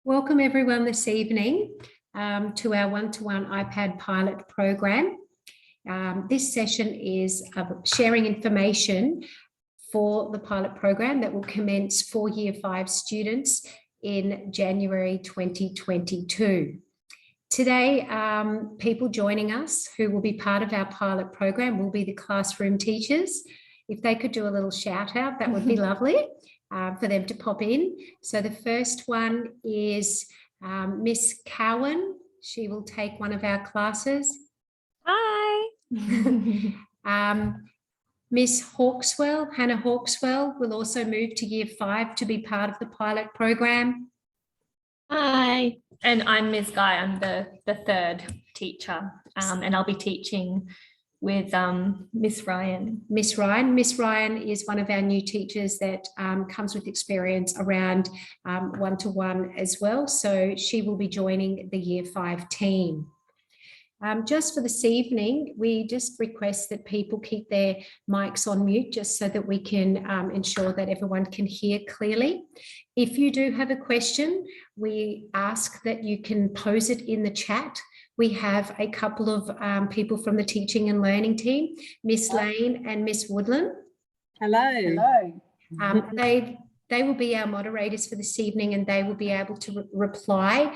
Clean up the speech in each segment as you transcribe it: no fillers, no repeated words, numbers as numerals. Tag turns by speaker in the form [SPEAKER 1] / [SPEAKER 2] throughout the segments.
[SPEAKER 1] Welcome everyone this evening to our one-to-one iPad pilot program. This session is sharing information for the pilot program that will commence for Year 5 students in January 2022. Today, people joining us who will be part of our pilot program will be the classroom teachers. If they could do a little shout out, that would be lovely. For them to pop in. So the first one is Miss Cowan. She will take one of our classes.
[SPEAKER 2] Hi.
[SPEAKER 1] Miss Hawkswell, Hannah Hawkswell, will also move to Year 5 to be part of the pilot program.
[SPEAKER 2] Hi. And I'm Ms. Guy. I'm the third teacher, and I'll be teaching with Miss Ryan.
[SPEAKER 1] Miss Ryan is one of our new teachers that comes with experience around one-to-one as well. So she will be joining the Year 5 team. Just for this evening, we just request that people keep their mics on mute just so that we can ensure that everyone can hear clearly. If you do have a question, we ask that you can pose it in the chat. We have a couple of people from the teaching and learning team, Miss Lane and Miss Woodland.
[SPEAKER 3] Hello.
[SPEAKER 1] They will be our moderators for this evening and they will be able to reply.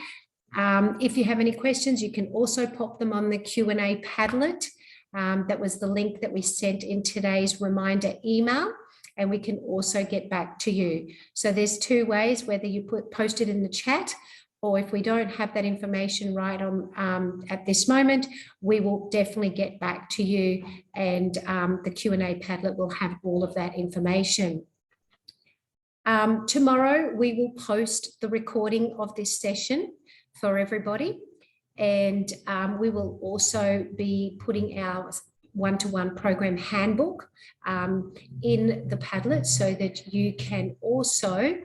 [SPEAKER 1] If you have any questions, you can also pop them on the Q&A Padlet. That was the link that we sent in today's reminder email, and we can also get back to you. So there's two ways, whether you post it in the chat, or if we don't have that information right on at this moment, we will definitely get back to you, and the Q&A Padlet will have all of that information. Tomorrow, we will post the recording of this session for everybody, and we will also be putting our one-to-one program handbook in the Padlet so that you can also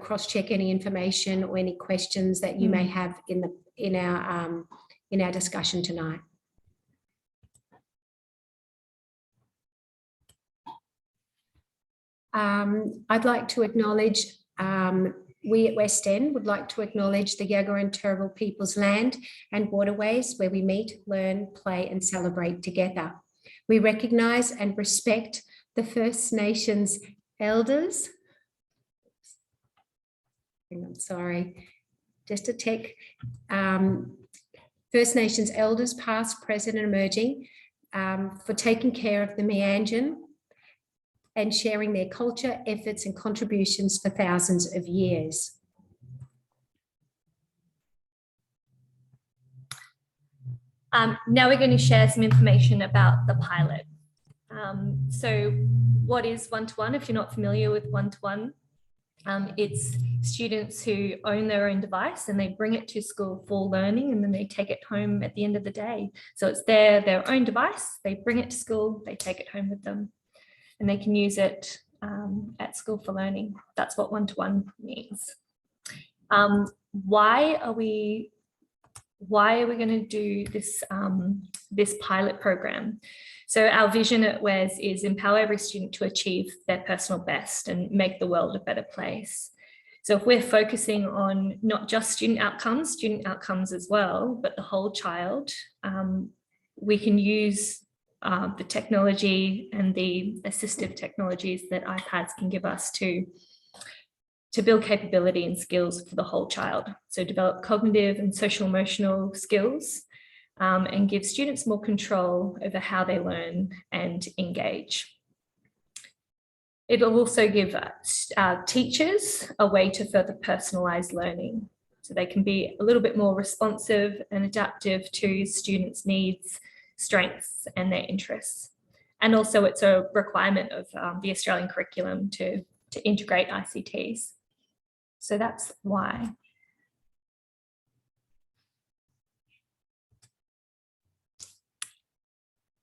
[SPEAKER 1] cross-check any information or any questions that you may have in our discussion tonight. I'd like to acknowledge, we at West End would like to acknowledge the Yagara and Turrbal people's land and waterways where we meet, learn, play and celebrate together. We recognise and respect the First Nations elders. I'm sorry, just a tick. First Nations elders, past, present and emerging, for taking care of the Meanjin and sharing their culture, efforts and contributions for thousands of years.
[SPEAKER 2] Now we're going to share some information about the pilot. So what is one-to-one? If you're not familiar with one-to-one, it's students who own their own device and they bring it to school for learning and then they take it home at the end of the day. So it's their own device, they bring it to school, they take it home with them and they can use it at school for learning. That's what one-to-one means. Why are we going to do this, this pilot program? So our vision at WES is empower every student to achieve their personal best and make the world a better place. So if we're focusing on not just student outcomes as well, but the whole child, we can use the technology and the assistive technologies that iPads can give us to build capability and skills for the whole child. So develop cognitive and social emotional skills, and give students more control over how they learn and engage. It'll also give teachers a way to further personalise learning, so they can be a little bit more responsive and adaptive to students' needs, strengths and their interests. And also it's a requirement of the Australian curriculum to integrate ICTs. So that's why.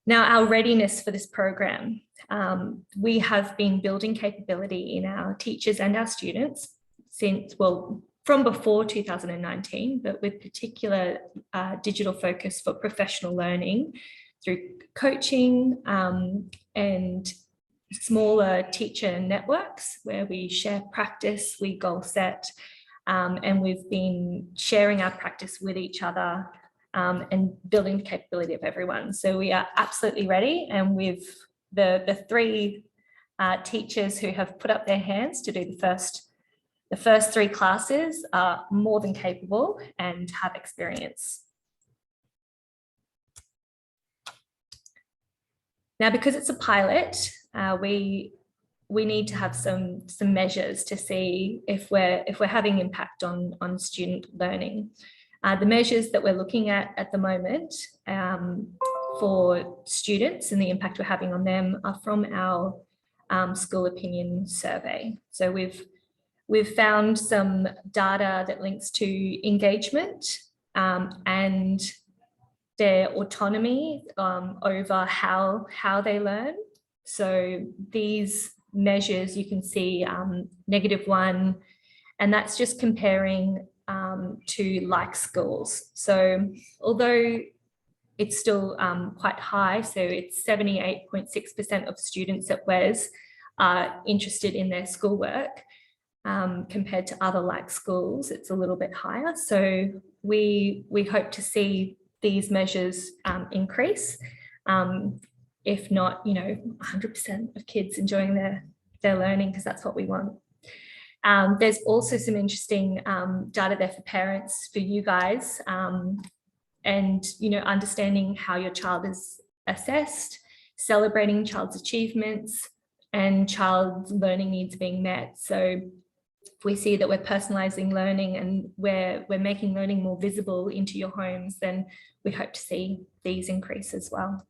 [SPEAKER 2] Now, our readiness for this program, we have been building capability in our teachers and our students from before 2019, but with particular digital focus for professional learning through coaching and smaller teacher networks where we share practice, we goal set, and we've been sharing our practice with each other and building the capability of everyone. So we are absolutely ready, and with the three teachers who have put up their hands to do the first three classes are more than capable and have experience. Now, because it's a pilot, we need to have some measures to see if we're having impact on student learning. The measures that we're looking at the moment for students and the impact we're having on them are from our school opinion survey. So we've found some data that links to engagement and their autonomy over how they learn. So these measures you can see -1, and that's just comparing to like schools. So although it's still quite high, so it's 78.6% of students at WES are interested in their schoolwork, compared to other like schools, it's a little bit higher. So we hope to see these measures increase, if not, 100% of kids enjoying their learning, because that's what we want. There's also some interesting data there for parents, for you guys, and understanding how your child is assessed, celebrating child's achievements and child's learning needs being met. So if we see that we're personalizing learning and we're making learning more visible into your homes, then we hope to see these increase as well.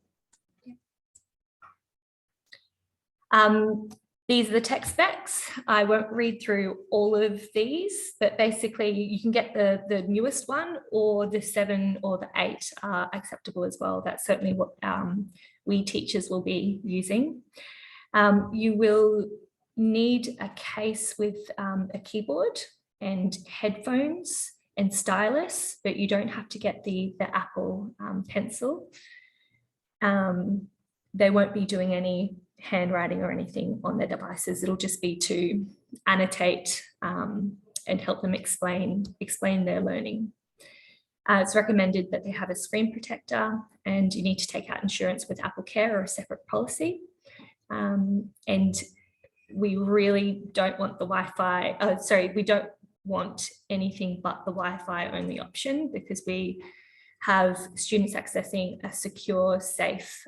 [SPEAKER 2] These are the tech specs. I won't read through all of these, but basically you can get the newest one, or the 7 or the 8 are acceptable as well. That's certainly what we teachers will be using. You will need a case with a keyboard and headphones and stylus, but you don't have to get the Apple Pencil. They won't be doing any handwriting or anything on their devices. It'll just be to annotate and help them explain their learning. It's recommended that they have a screen protector, and you need to take out insurance with Apple Care or a separate policy. And we really don't want the Wi-Fi, we don't want anything but the Wi-Fi only option, because we have students accessing a secure, safe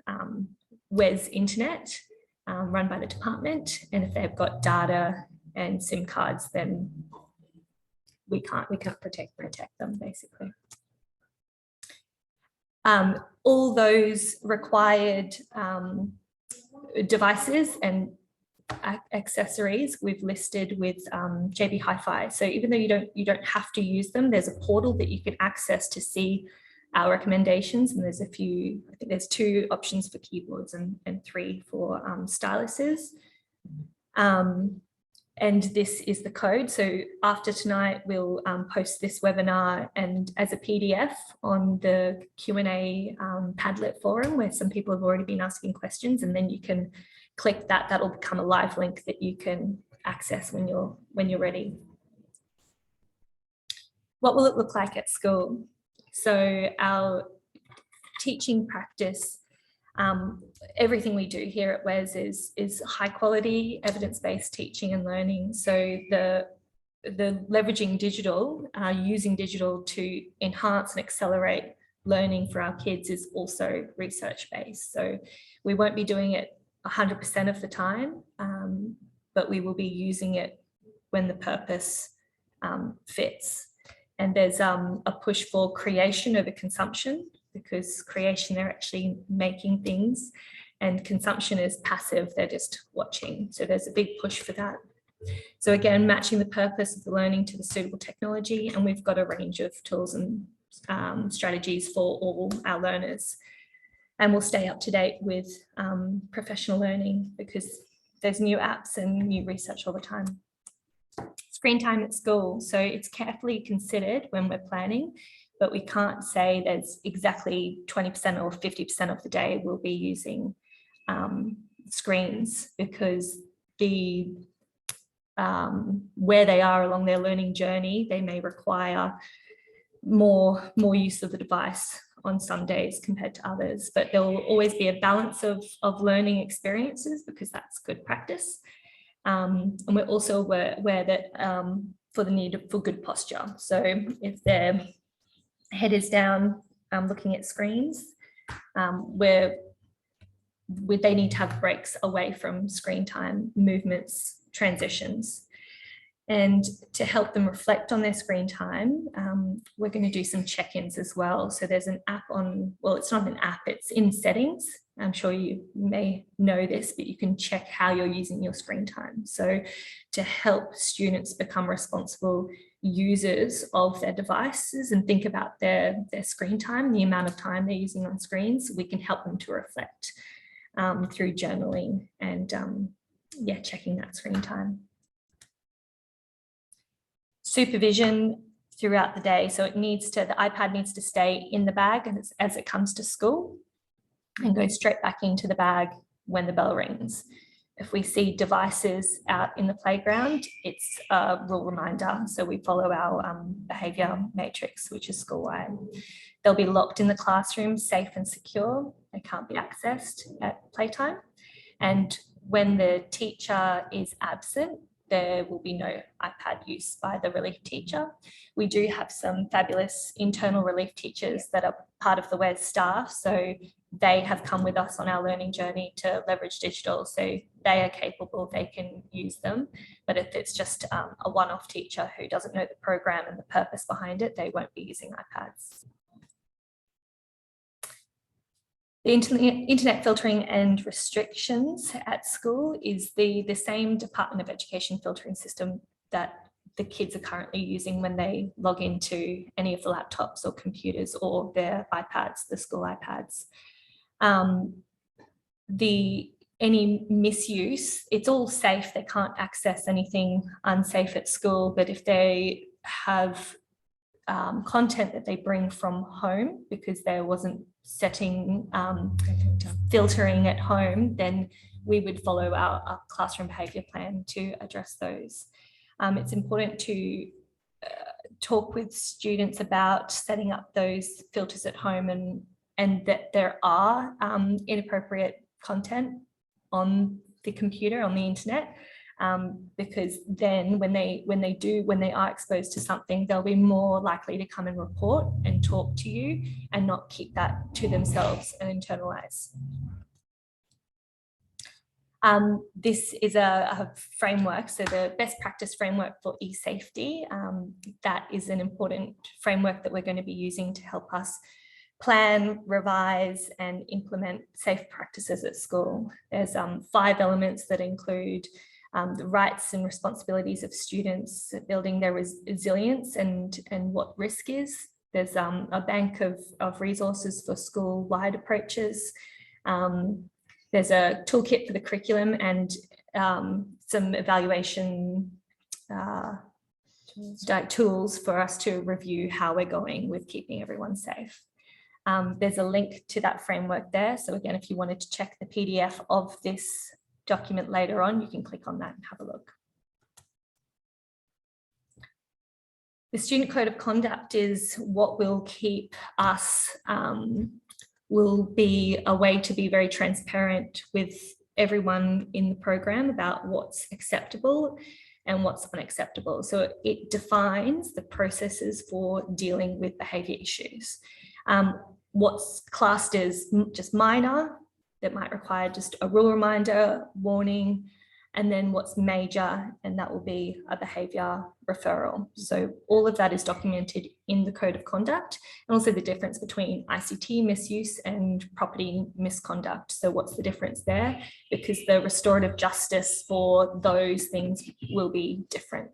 [SPEAKER 2] WES internet run by the department. And if they've got data and SIM cards, then we can't protect them, basically. All those required devices and accessories we've listed with JB Hi-Fi. So even though you don't have to use them, there's a portal that you can access to see our recommendations, and there's a few. I think there's 2 options for keyboards and 3 for styluses. And this is the code. So after tonight, we'll post this webinar and as a PDF on the Q&A Padlet forum, where some people have already been asking questions, and then you can click that. That'll become a live link that you can access when you're ready. What will it look like at school? So our teaching practice, everything we do here at WES is high quality, evidence-based teaching and learning. So the leveraging digital, using digital to enhance and accelerate learning for our kids is also research-based. So we won't be doing it 100% of the time, but we will be using it when the purpose fits. And there's a push for creation over consumption, because creation, they're actually making things, and consumption is passive, they're just watching. So there's a big push for that. So again, matching the purpose of the learning to the suitable technology, and we've got a range of tools and strategies for all our learners. And we'll stay up to date with professional learning, because there's new apps and new research all the time. Screen time at school. So it's carefully considered when we're planning, but we can't say there's exactly 20% or 50% of the day we'll be using screens, because the where they are along their learning journey, they may require more use of the device on some days compared to others, but there will always be a balance of learning experiences because that's good practice. And we're also aware that for the need for good posture. So if their head is down looking at screens, they need to have breaks away from screen time, movements, transitions. And to help them reflect on their screen time, we're going to do some check-ins as well. So there's an app on, well, it's not an app, it's in settings. I'm sure you may know this, but you can check how you're using your screen time. So to help students become responsible users of their devices and think about their screen time, the amount of time they're using on screens, we can help them to reflect through journaling and checking that screen time. Supervision throughout the day. So the iPad needs to stay in the bag as it comes to school and go straight back into the bag when the bell rings. If we see devices out in the playground, it's a rule reminder. So we follow our behaviour matrix, which is school-wide. They'll be locked in the classroom, safe and secure. They can't be accessed at playtime. And when the teacher is absent, there will be no iPad use by the relief teacher. We do have some fabulous internal relief teachers that are part of the WES staff. So they have come with us on our learning journey to leverage digital. So they are capable, they can use them. But if it's just a one-off teacher who doesn't know the program and the purpose behind it, they won't be using iPads. The internet filtering and restrictions at school is the same Department of Education filtering system that the kids are currently using when they log into any of the laptops or computers or their iPads, the school iPads. Any misuse, it's all safe. They can't access anything unsafe at school, but if they have content that they bring from home because there wasn't setting filtering at home, then we would follow our classroom behaviour plan to address those. It's important to talk with students about setting up those filters at home and that there are inappropriate content on the computer, on the internet, because then when they are exposed to something, they'll be more likely to come and report and talk to you and not keep that to themselves and internalize. This is a framework, so the best practice framework for e-safety. That is an important framework that we're going to be using to help us plan, revise and implement safe practices at school. There's 5 elements that include the rights and responsibilities of students, building their resilience and what risk is. There's a bank of resources for school-wide approaches. There's a toolkit for the curriculum and some evaluation tools for us to review how we're going with keeping everyone safe. There's a link to that framework there. So again, if you wanted to check the PDF of this document later on, you can click on that and have a look. The Student Code of Conduct is what will keep us, will be a way to be very transparent with everyone in the program about what's acceptable and what's unacceptable. So it defines the processes for dealing with behaviour issues. What's classed as just minor, that might require just a rule reminder, warning, and then what's major, and that will be a behaviour referral. So all of that is documented in the Code of Conduct, and also the difference between ICT misuse and property misconduct. So what's the difference there? Because the restorative justice for those things will be different.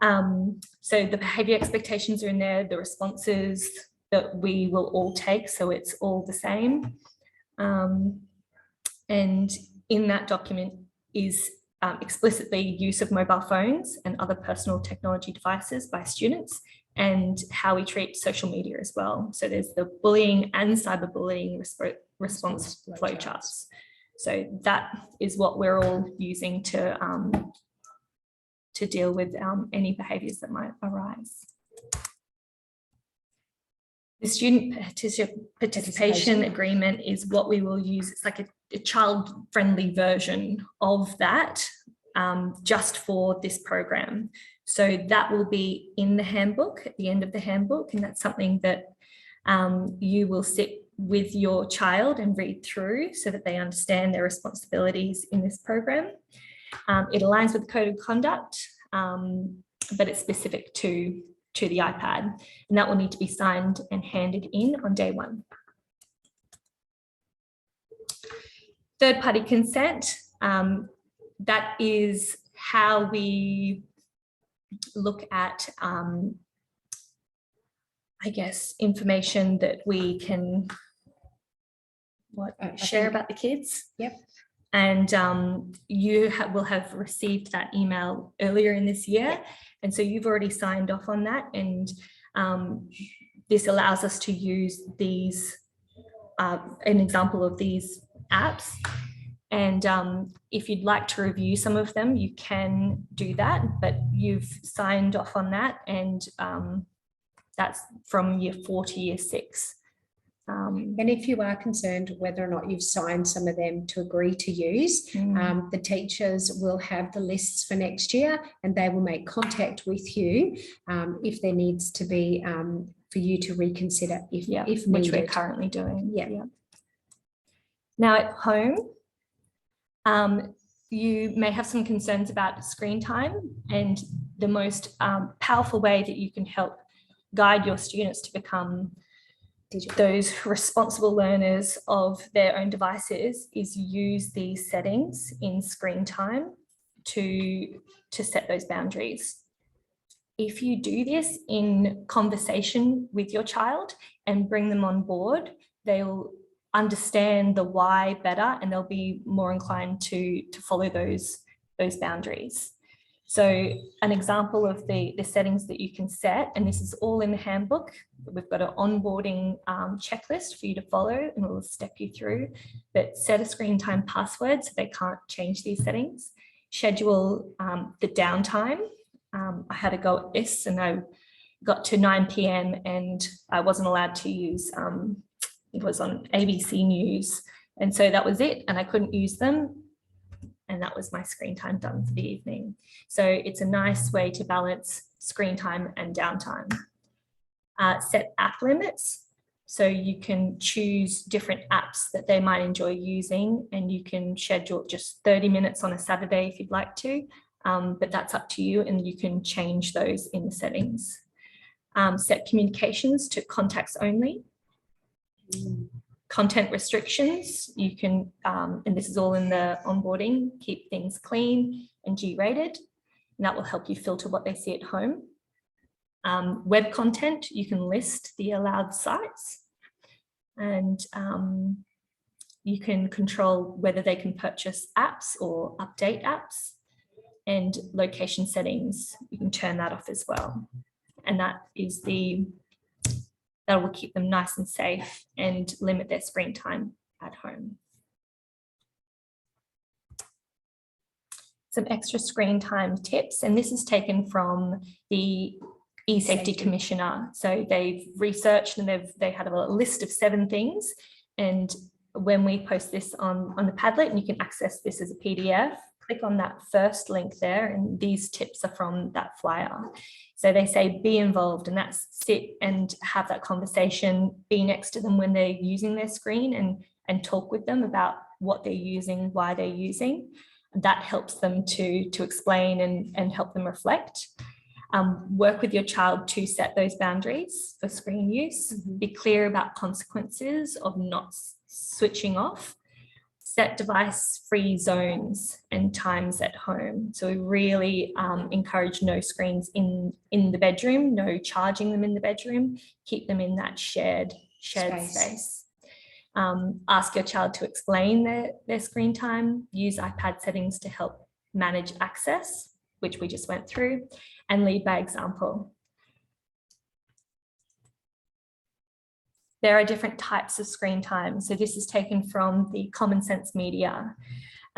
[SPEAKER 2] So the behaviour expectations are in there, the responses that we will all take, so it's all the same. And in that document is explicitly use of mobile phones and other personal technology devices by students, and how we treat social media as well. So there's the bullying and cyberbullying response flowcharts. So that is what we're all using to deal with any behaviours that might arise. The student participation agreement is what we will use. It's like a child-friendly version of that, just for this program. So that will be in the handbook, at the end of the handbook, and that's something that you will sit with your child and read through so that they understand their responsibilities in this program. It aligns with the Code of Conduct, but it's specific to the iPad, and that will need to be signed and handed in on day 1. Third-party consent, that is how we look at, I guess, information that we can share about the kids.
[SPEAKER 1] Yep.
[SPEAKER 2] And you will have received that email earlier in this year.
[SPEAKER 1] Yep.
[SPEAKER 2] And so you've already signed off on that. And this allows us to use these, an example of these apps. And if you'd like to review some of them, you can do that, but you've signed off on that. And that's from year 4 to year 6.
[SPEAKER 1] And if you are concerned whether or not you've signed some of them to agree to use, the teachers will have the lists for next year, and they will make contact with you if there needs to be for you to reconsider if needed.
[SPEAKER 2] Which we're currently doing.
[SPEAKER 1] Yeah.
[SPEAKER 2] Now at home, you may have some concerns about screen time, and the most powerful way that you can help guide your students to become those responsible learners of their own devices is use these settings in screen time to set those boundaries. If you do this in conversation with your child and bring them on board, they'll understand the why better, and they'll be more inclined to follow those boundaries. So an example of the settings that you can set, and this is all in the handbook. We've got an onboarding checklist for you to follow, and we'll step you through, but set a screen time password so they can't change these settings. Schedule the downtime. I had a go at this, and I got to 9 p.m. and I wasn't allowed to use, it was on ABC News. And so that was it, and I couldn't use them. And that was my screen time done for the evening. So it's a nice way to balance screen time and downtime. Set app limits. So you can choose different apps that they might enjoy using, and you can schedule just 30 minutes on a Saturday if you'd like to, but that's up to you, and you can change those in the settings. Set communications to contacts only. Content restrictions, you can, and this is all in the onboarding, keep things clean and G-rated, and that will help you filter what they see at home. Web content, you can list the allowed sites, and you can control whether they can purchase apps or update apps, and location settings, you can turn that off as well. And that will keep them nice and safe and limit their screen time at home. Some extra screen time tips, and this is taken from the e-Safety Commissioner. So they've researched, and they had a list of 7 things. And when we post this on the Padlet, and you can access this as a PDF, click on that first link there, and these tips are from that flyer. So they say be involved, and that's sit and have that conversation, be next to them when they're using their screen, and talk with them about what they're using, why they're using. That helps them to explain and help them reflect. Work with your child to set those boundaries for screen use. Be clear about consequences of not switching off. Set device-free zones and times at home. So we really encourage no screens in the bedroom, no charging them in the bedroom, keep them in that shared space. Ask your child to explain their screen time, use iPad settings to help manage access, which we just went through, and lead by example. There are different types of screen time. So this is taken from the Common Sense Media.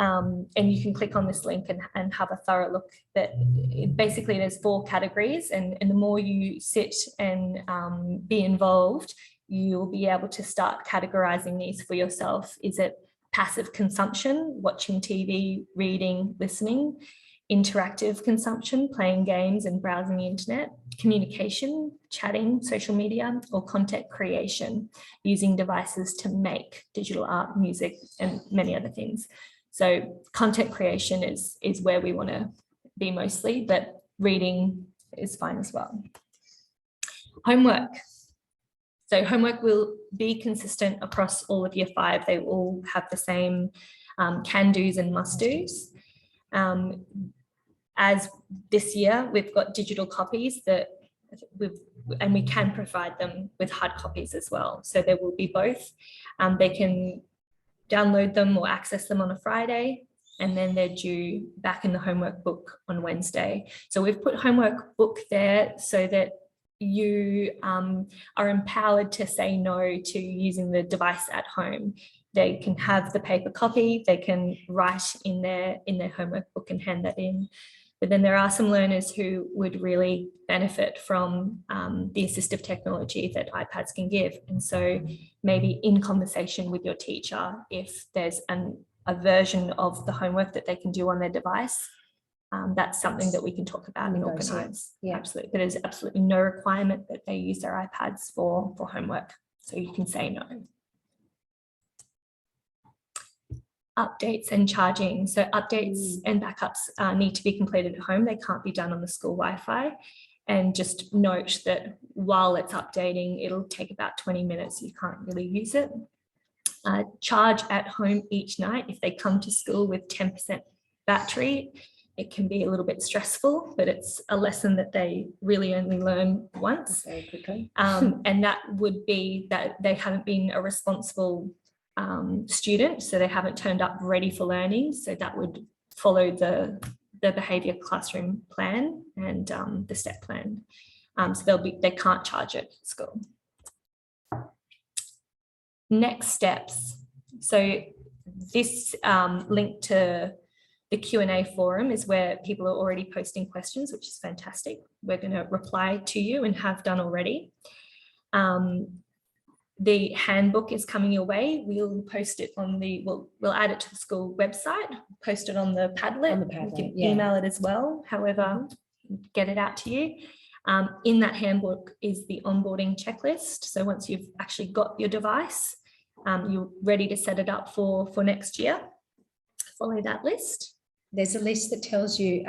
[SPEAKER 2] And you can click on this link and have a thorough look. But basically there's 4 categories, and the more you sit and be involved, you'll be able to start categorizing these for yourself. Is it passive consumption, watching TV, reading, listening? Interactive consumption, playing games and browsing the internet? Communication, chatting, social media? Or content creation, using devices to make digital art, music, and many other things? So content creation is where we want to be mostly, but reading is fine as well. Homework. So homework will be consistent across all of year 5. They all have the same can-dos and must-dos. As this year, we've got digital copies and we can provide them with hard copies as well. So there will be both. They can download them or access them on a Friday, and then they're due back in the homework book on Wednesday. So we've put homework book there so that you are empowered to say no to using the device at home. They can have the paper copy, they can write in their homework book and hand that in. But then there are some learners who would really benefit from the assistive technology that iPads can give. And so maybe in conversation with your teacher, if there's a version of the homework that they can do on their device, that's something that we can talk about and organise.
[SPEAKER 1] Yeah.
[SPEAKER 2] Absolutely. But there's absolutely no requirement that they use their iPads for homework. So you can say no. Updates and charging. So updates and backups need to be completed at home. They can't be done on the school Wi-Fi. And just note that while it's updating, it'll take about 20 minutes. You can't really use it. Charge at home each night. If they come to school with 10% battery, it can be a little bit stressful, but it's a lesson that they really only learn once.
[SPEAKER 3] Very quickly.
[SPEAKER 2] And that would be that they haven't been a responsible student, so they haven't turned up ready for learning. So that would follow the behaviour classroom plan and the step plan. So they can't charge it at school. Next steps. So this link to the Q&A forum is where people are already posting questions, which is fantastic. We're going to reply to you and have done already. The handbook is coming your way. We'll post it on we'll add it to the school website, post it on the Padlet. You can email it as well, however, get it out to you. In that handbook is the onboarding checklist. So once you've actually got your device, you're ready to set it up for next year, follow that list.
[SPEAKER 1] There's a list that tells you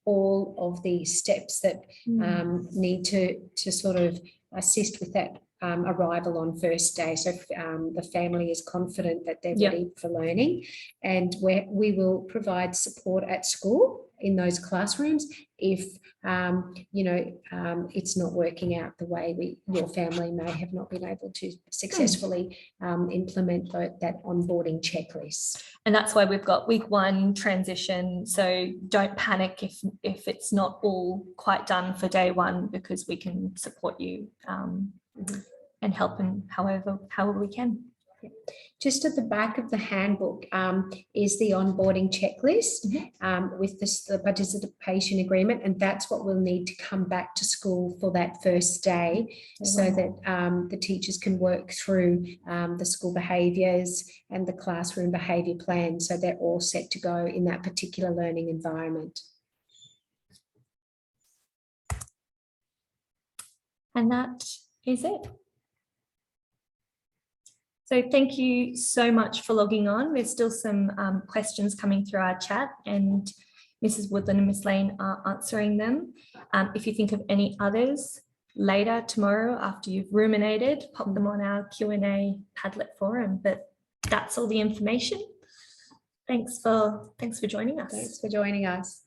[SPEAKER 1] all of the steps that need to sort of assist with that arrival on first day. So the family is confident that they're ready for learning, and we will provide support at school in those classrooms if it's not working out the way your family may have not been able to successfully implement that onboarding checklist.
[SPEAKER 2] And that's why we've got week 1 transition. So don't panic if it's not all quite done for day 1, because we can support you and help in however we can.
[SPEAKER 1] Just at the back of the handbook is the onboarding checklist with the participation agreement, and that's what we'll need to come back to school for that first day, so that the teachers can work through the school behaviours and the classroom behaviour plan, so they're all set to go in that particular learning environment.
[SPEAKER 2] And that is it. So thank you so much for logging on. There's still some questions coming through our chat, and Mrs. Woodland and Miss Lane are answering them. If you think of any others later tomorrow after you've ruminated, pop them on our Q&A Padlet forum. But that's all the information. Thanks for joining us.
[SPEAKER 1] Thanks for joining us.